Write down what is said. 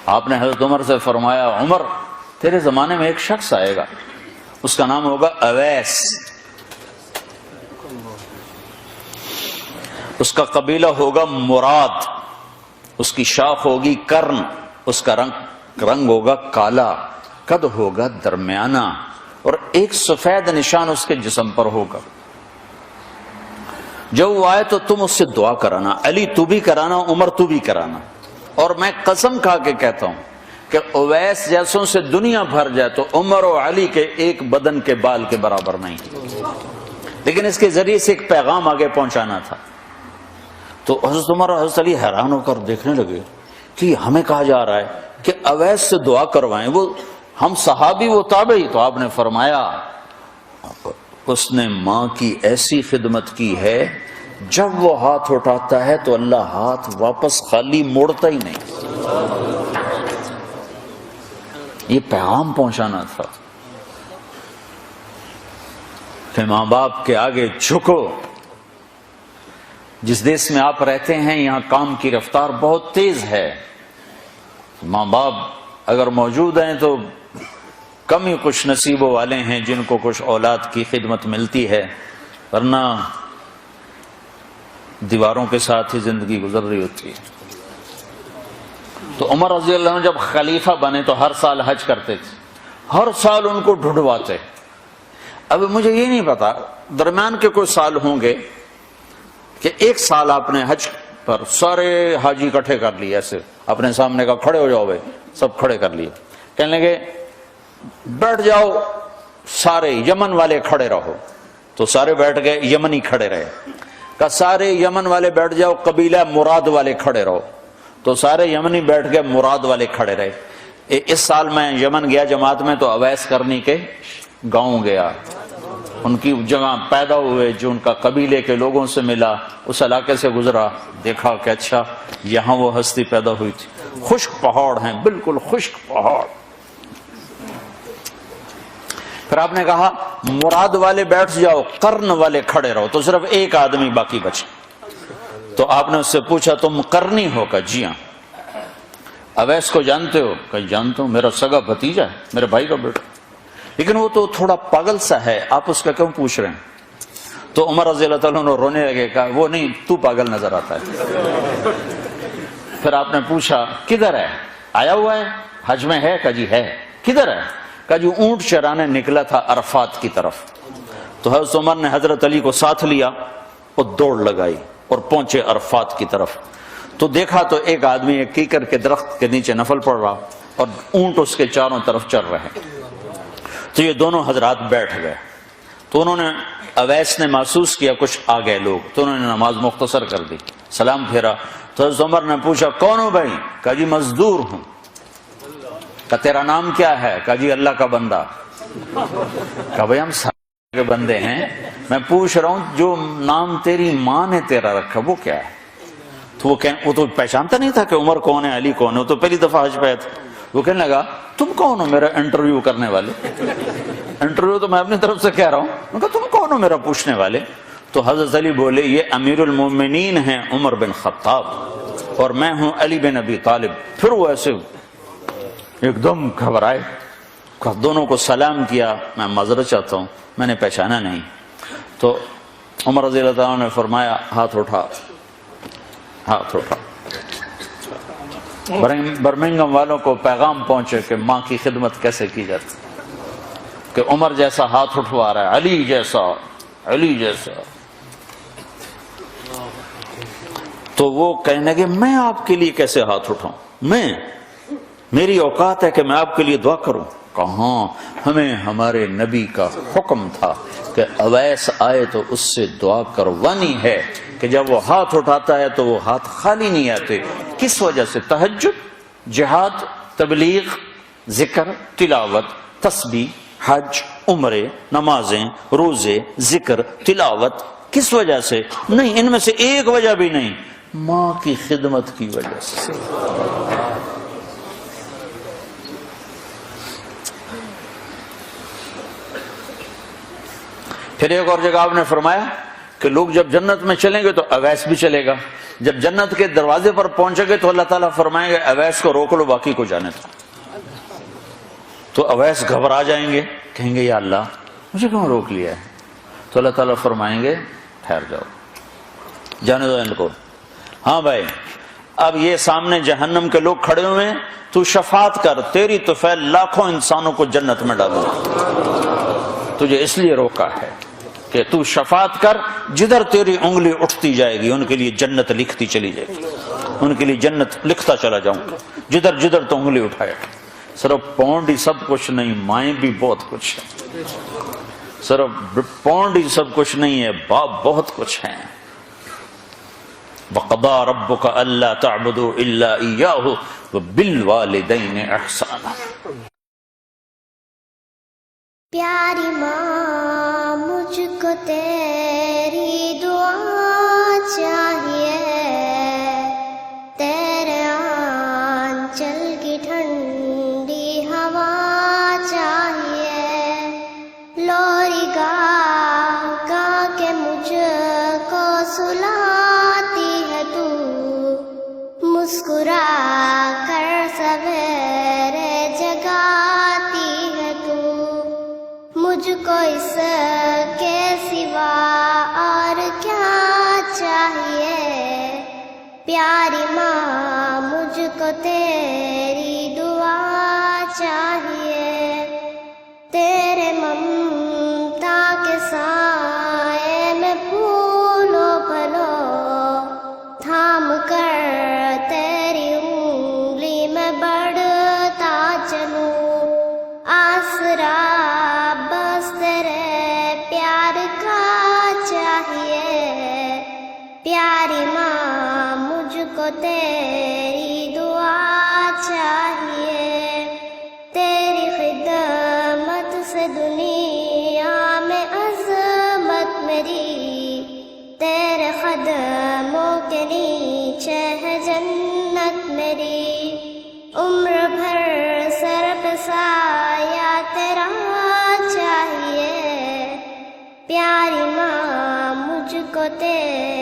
آپ نے حضرت عمر سے فرمایا عمر تیرے زمانے میں ایک شخص آئے گا، اس کا نام ہوگا اویس، اس کا قبیلہ ہوگا مراد، اس کی شاخ ہوگی کرن، اس کا رنگ ہوگا کالا، قد ہوگا درمیانہ، اور ایک سفید نشان اس کے جسم پر ہوگا۔ جب وہ آئے تو تم اس سے دعا کرانا، علی تو بھی کرانا، عمر تو بھی کرانا، اور میں قسم کھا کے کہتا ہوں کہ اویس جیسوں سے دنیا بھر جائے تو عمر و علی کے ایک بدن کے بال کے برابر نہیں، لیکن اس کے ذریعے سے ایک پیغام آگے پہنچانا تھا۔ تو حضرت عمر اور حضرت علی حیران ہو کر دیکھنے لگے کہ ہمیں کہا جا رہا ہے کہ اویس سے دعا کروائیں، وہ ہم صحابی وہ تابعی۔ تو آپ نے فرمایا اس نے ماں کی ایسی خدمت کی ہے، جب وہ ہاتھ اٹھاتا ہے تو اللہ ہاتھ واپس خالی موڑتا ہی نہیں۔ یہ پیغام پہنچانا تھا کہ ماں باپ کے آگے جھکو۔ جس دیش میں آپ رہتے ہیں یہاں کام کی رفتار بہت تیز ہے، ماں باپ اگر موجود ہیں تو کم ہی خوش نصیبوں والے ہیں جن کو کچھ اولاد کی خدمت ملتی ہے، ورنہ دیواروں کے ساتھ ہی زندگی گزر رہی ہوتی ہے۔ تو عمر رضی اللہ عنہ جب خلیفہ بنے تو ہر سال حج کرتے تھے، ہر سال ان کو ڈھونڈواتے۔ اب مجھے یہ نہیں پتا درمیان کے کوئی سال ہوں گے کہ ایک سال آپ نے حج پر سارے حاجی اکٹھے کر لیے، ایسے اپنے سامنے کا کھڑے ہو جاؤ بھائی، سب کھڑے کر لیے، کہنے لگے بیٹھ جاؤ سارے یمن والے کھڑے رہو، تو سارے بیٹھ گئے، یمنی کھڑے رہے، کہ سارے یمن والے بیٹھ جاؤ، قبیلہ مراد والے کھڑے رہو، تو سارے یمنی بیٹھ گئے، مراد والے کھڑے رہے۔ اس سال میں یمن گیا جماعت میں تو اویس کرنی کے گاؤں گیا، ان کی جگہ پیدا ہوئے، جو ان کا قبیلے کے لوگوں سے ملا، اس علاقے سے گزرا، دیکھا کہ اچھا یہاں وہ ہستی پیدا ہوئی تھی۔ خشک پہاڑ ہیں، بالکل خشک پہاڑ۔ پھر آپ نے کہا مراد والے بیٹھ جاؤ، قرن والے کھڑے رہو، تو صرف ایک آدمی باقی بچا۔ تو آپ نے اس سے پوچھا تم قرنی ہو؟ کہ جی ہاں۔ اویس کو جانتے ہو؟ کہ جانتا ہوں، میرا سگا بھتیجا ہے، میرے بھائی کا بیٹا، لیکن وہ تو تھوڑا پاگل سا ہے، آپ اس کا کیوں پوچھ رہے ہیں؟ تو عمر رضی اللہ تعالیٰ عنہ رونے لگے، کہا وہ نہیں، تو پاگل نظر آتا ہے۔ پھر آپ نے پوچھا کدھر ہے؟ آیا ہوا ہے حج میں؟ ہے؟ کہ جی ہے۔ کدھر ہے؟ کہ جی اونٹ چرانے نکلا تھا عرفات کی طرف۔ تو حضرت عمر نے حضرت علی کو ساتھ لیا اور دوڑ لگائی اور پہنچے عرفات کی طرف، تو دیکھا تو ایک آدمی ایک کیکر کے درخت کے نیچے نفل پڑ رہا اور اونٹ اس کے چاروں طرف چل رہے ہیں۔ تو یہ دونوں حضرات بیٹھ گئے، تو انہوں نے اویس نے محسوس کیا کچھ آ گئے لوگ، تو انہوں نے نماز مختصر کر دی، سلام پھیرا۔ تو حضرت عمر نے پوچھا کون ہو بھائی؟ کہا جی مزدور ہوں۔ کہا تیرا نام کیا ہے؟ کہا جی اللہ کا بندہ۔ کہا بھائی ہم سارے کے بندے ہیں، میں پوچھ رہا ہوں جو نام تیری ماں نے تیرا رکھا وہ کیا ہے؟ تو وہ تو پہچانتا نہیں تھا کہ عمر کون ہے، علی کون ہے، وہ تو پہلی دفعہ حج پہ تھا۔ وہ کہنے لگا تم کون ہو میرا انٹرویو کرنے والے؟ انٹرویو تو میں اپنی طرف سے کہہ رہا ہوں۔ میں کہا تم کون ہو میرا پوچھنے والے؟ تو حضرت علی بولے یہ امیر المومنین ہیں عمر بن خطاب اور میں ہوں علی بن ابی طالب۔ پھر وہ ایسے ایک دم گھبرائے، دونوں کو سلام کیا، میں معذرت چاہتا ہوں میں نے پہچانا نہیں۔ تو عمر رضی اللہ تعالیٰ نے فرمایا ہاتھ اٹھا، ہاتھ اٹھا۔ برمنگم والوں کو پیغام پہنچے کہ ماں کی خدمت کیسے کی جاتی، کہ عمر جیسا ہاتھ اٹھوا رہا ہے، علی جیسا، علی جیسا۔ تو وہ کہنے لگے میں آپ کے لیے کیسے ہاتھ اٹھاؤں، میری اوقات ہے کہ میں آپ کے لیے دعا کروں؟ کہاں، ہمیں ہمارے نبی کا حکم تھا کہ اویس آئے تو اس سے دعا کروانی ہے، کہ جب وہ ہاتھ اٹھاتا ہے تو وہ ہاتھ خالی نہیں آتے۔ کس وجہ سے؟ تہجد، جہاد، تبلیغ، ذکر، تلاوت، تسبیح، حج، عمرے، نمازیں، روزے، ذکر، تلاوت۔ کس وجہ سے؟ نہیں، ان میں سے ایک وجہ بھی نہیں، ماں کی خدمت کی وجہ سے۔ پھر ایک اور جگہ آپ نے فرمایا کہ لوگ جب جنت میں چلیں گے تو اویس بھی چلے گا، جب جنت کے دروازے پر پہنچے گے تو اللہ تعالیٰ فرمائیں گے اویس کو روک لو، باقی کو جانے دو. تو اویس گھبرا جائیں گے، کہیں گے یا اللہ مجھے کیوں روک لیا ہے؟ تو اللہ تعالیٰ فرمائیں گے ٹھہر جاؤ، جانے دو ان کو. ہاں بھائی اب یہ سامنے جہنم کے لوگ کھڑے ہوئے ہیں، تو شفاعت کر، تیری طفیل لاکھوں انسانوں کو جنت میں ڈالوں. تجھے اس لیے روکا ہے کہ تو شفاعت کر، جدھر تیری انگلی اٹھتی جائے گی ان کے لیے جنت لکھتی چلی جائے گی، ان کے لیے جنت لکھتا چلا جاؤں گا جدھر جدھر تو انگلی اٹھائے. صرف پونڈ ہی سب کچھ نہیں، مائیں بھی بہت کچھ ہے. صرف پونڈ ہی سب کچھ نہیں ہے، باپ بہت کچھ ہیں. وَقَضَىٰ رَبُّكَ أَلَّا تَعْبُدُوا إِلَّا إِيَّاهُ وَبِالْوَالِدَيْنِ إِحْسَانًا. پیاری ماں مجھ کو تیری دعا چاہیے، تیرے آنچل کی ٹھنڈی ہوا چاہیے، لوری گا گا کے مجھ کو سلاتی ہے تو، مسکرا کر سویرے جگاتی ہے تو، مجھ کو اس کے سوا اور کیا چاہیے. پیاری ماں مجھ کو تیری دعا چاہیے، تیرے ممتا کے سائے میں پھولو پھلو، تھام کر تیری انگلی میں بڑھتا چلوں، آسرا بس تیرے پیار کا چاہیے. پیاری ماں مجھ کو تیری دعا چاہیے، تیری خدمت سے دنیا میں عظمت میری، تیرے قدموں کے نیچے ہے جنت میری، عمر بھر سر پہ سایہ تیرا چاہیے. پیاری ماں مجھ کو تیری